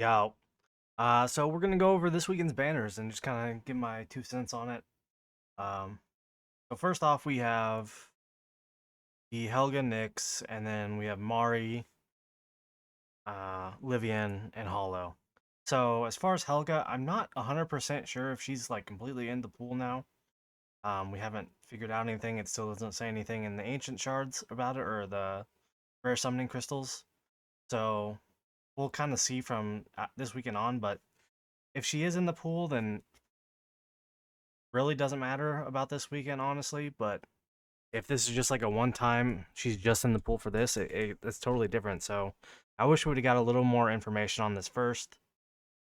Yeah. So we're gonna go over this weekend's banners and just kind of give my 2 cents on it. Um, so first off, we have the Helga Nyx, and then we have Mari, Livian, and Hollow. So as far as Helga, I'm not 100% sure if she's like completely in the pool now. We haven't figured out anything. It still doesn't say anything in the ancient shards about it or the rare summoning crystals. So we'll kind of see from this weekend on. But if she is in the pool, then really doesn't matter about this weekend, honestly. But if this is just like a one time, she's just in the pool for this, it's totally different. So I wish we would have got a little more information on this first.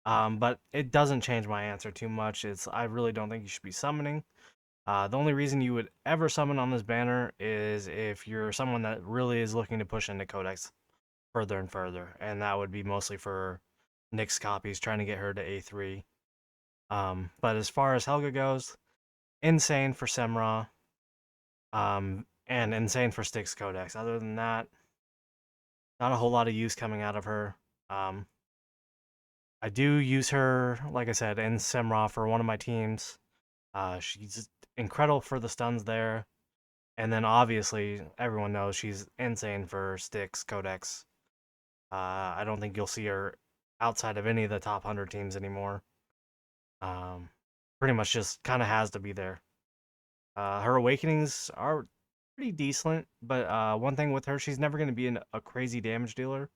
But it doesn't change my answer too much. It's I really don't think you should be summoning. The only reason you would ever summon on this banner is if you're someone that really is looking to push into Codex further and further, and that would be mostly for Nyx copies, trying to get her to A3. But as far as Helga goes, insane for Semra, and insane for Styx Codex. Other than that, not a whole lot of use coming out of her. Um, I do use her, like I said, in Semra for one of my teams. She's incredible for the stuns there. And then obviously, everyone knows she's insane for Styx Codex. I don't think you'll see her outside of any of the top 100 teams anymore. Um, Pretty much just kind of has to be there. Her awakenings are pretty decent, but one thing with her, she's never going to be a crazy damage dealer.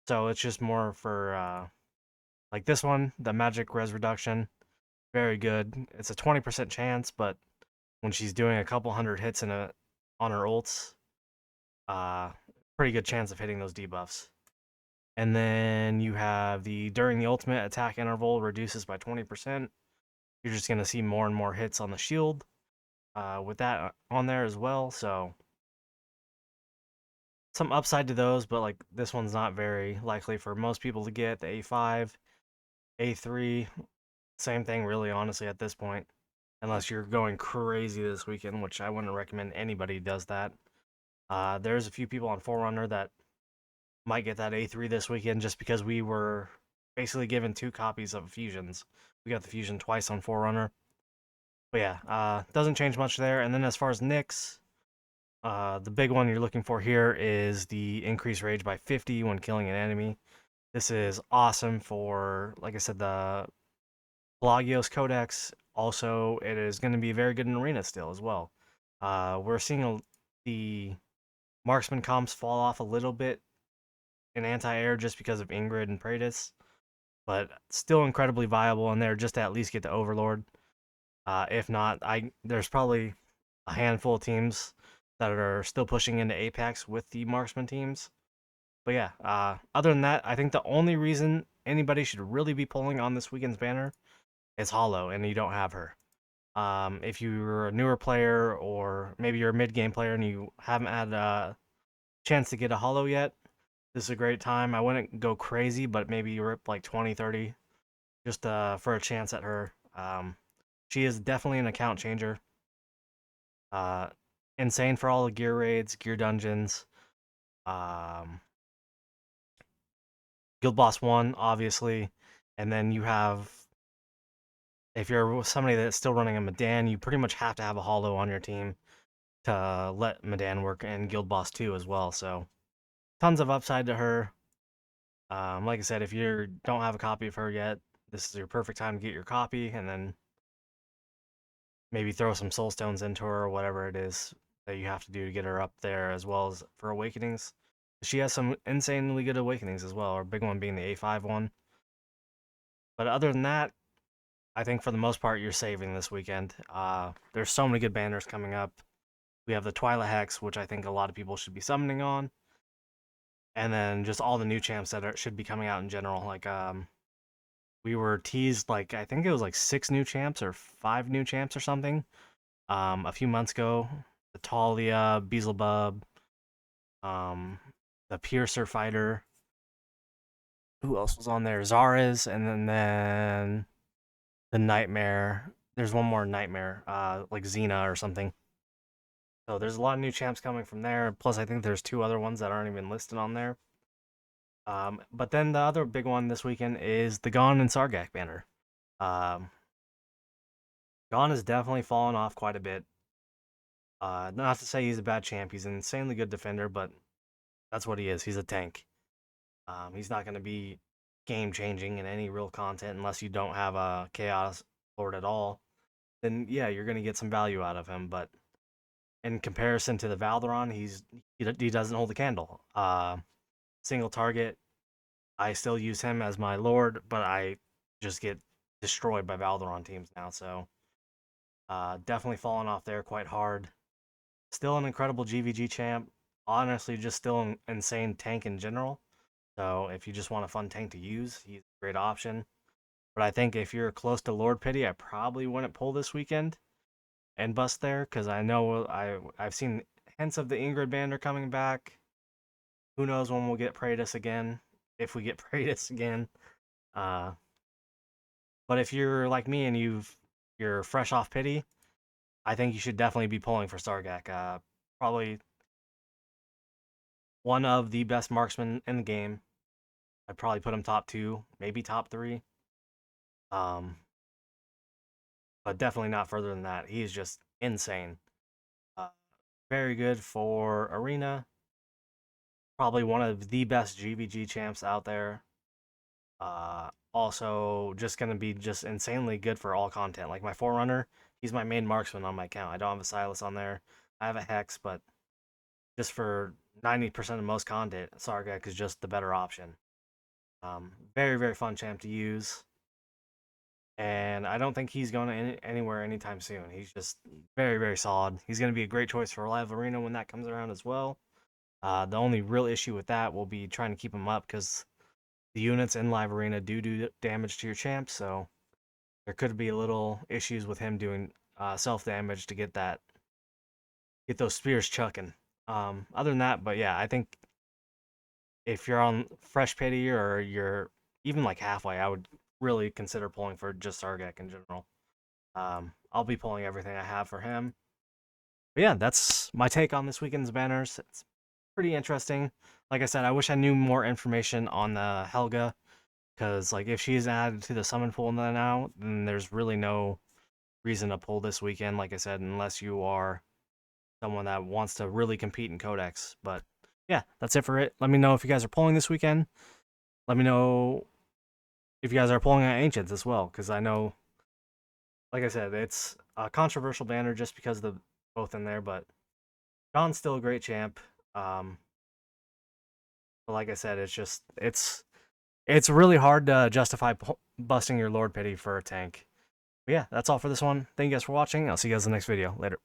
So it's just more for like this one, the magic res reduction, very good. It's a 20% chance, but when she's doing a couple hundred hits on her ults, uh, pretty good chance of hitting those debuffs. And then you have the during the ultimate attack interval reduces by 20%. You're just going to see more and more hits on the shield with that on there as well. So some upside to those, but like this one's not very likely for most people to get. The A5, A3, same thing, really, honestly, at this point, unless you're going crazy this weekend, which I wouldn't recommend anybody does that. There's a few people on Forerunner that might get that A3 this weekend just because we were basically given two copies of Fusions. We got the Fusion twice on Forerunner. But yeah, doesn't change much there. And then as far as Nyx, the big one you're looking for here is the increased rage by 50 when killing an enemy. This is awesome for, like I said, the Pelagios Codex. Also, it is going to be very good in Arena still as well. We're seeing the marksman comps fall off a little bit in anti-air just because of Ingrid and Praetus, but still incredibly viable in there just to at least get the Overlord. If not, there's probably a handful of teams that are still pushing into Apex with the marksman teams. But yeah, other than that, I think the only reason anybody should really be pulling on this weekend's banner is Hollow, and you don't have her. If you're a newer player, or maybe you're a mid-game player and you haven't had a chance to get a Hollow yet, this is a great time. I wouldn't go crazy, but maybe you rip like 20, 30 just for a chance at her. She is definitely an account changer. Uh, Insane for all the gear raids, gear dungeons. Um, Guild Boss 1, obviously. And then you have, if you're somebody that's still running a Medan, you pretty much have to have a Hollow on your team to let Medan work, and Guild Boss 2 as well. So tons of upside to her. Like I said, if you don't have a copy of her yet, this is your perfect time to get your copy, and then maybe throw some soul stones into her or whatever it is that you have to do to get her up there, as well as for awakenings. She has some insanely good awakenings as well, our big one being the A5 one. But other than that, I think for the most part you're saving this weekend. There's so many good banners coming up. We have the Twilight Hex, which I think a lot of people should be summoning on, and then just all the new champs that should be coming out in general. Like we were teased like I think it was like 6 new champs or 5 new champs or something a few months ago. The Talia, Beelzebub, um, the Piercer fighter. Who else was on there? Zara's, and then the Nightmare. There's one more Nightmare, like Xena or something. So there's a lot of new champs coming from there. Plus, I think there's 2 other ones that aren't even listed on there. But then the other big one this weekend is the Ghan and Sargak banner. Um, Ghan has definitely fallen off quite a bit. Not to say he's a bad champ, he's an insanely good defender, but that's what he is. He's a tank. He's not going to be game changing in any real content unless you don't have a Chaos Lord at all. Then yeah, you're going to get some value out of him. But in comparison to the Valderon, he doesn't hold a candle. Single target. I still use him as my Lord, but I just get destroyed by Valderon teams now. So definitely falling off there quite hard. Still an incredible GVG champ. Honestly, just still an insane tank in general. So if you just want a fun tank to use, he's a great option. But I think if you're close to Lord Pity, I probably wouldn't pull this weekend and bust there because I know I've seen hints of the Ingrid banner coming back. Who knows when we'll get Praetus again? If we get Praetus again. Uh, but if you're like me and you're fresh off Pity, I think you should definitely be pulling for Sargak. Probably one of the best marksmen in the game. I'd probably put him top two, maybe top three. Um, but definitely not further than that. He's just insane. Uh, very good for Arena. Probably one of the best GVG champs out there. Also, just going to be just insanely good for all content. Like my Forerunner, he's my main marksman on my account. I don't have a Silas on there. I have a Hex, but just for 90% of most content, Sargak is just the better option. Very, very fun champ to use. And I don't think he's going anywhere anytime soon. He's just very, very solid. He's going to be a great choice for Live Arena when that comes around as well. The only real issue with that will be trying to keep him up because the units in Live Arena do damage to your champ, so there could be a little issues with him doing self damage to get those spears chucking. Other than that, but yeah, I think if you're on fresh pity or you're even like halfway, I would really consider pulling for just Sargak in general. I'll be pulling everything I have for him. But yeah, that's my take on this weekend's banners. It's pretty interesting. Like I said, I wish I knew more information on the Helga, because like if she's added to the summon pool now, then there's really no reason to pull this weekend. Like I said, unless you are someone that wants to really compete in Codex. But yeah, that's it for it. Let me know if you guys are pulling this weekend. Let me know if you guys are pulling at Ancients as well, because I know, like I said, it's a controversial banner just because of the both in there, but John's still a great champ. Um, but like I said, it's really hard to justify busting your Lord Pity for a tank. But yeah, that's all for this one. Thank you guys for watching. I'll see you guys in the next video. Later.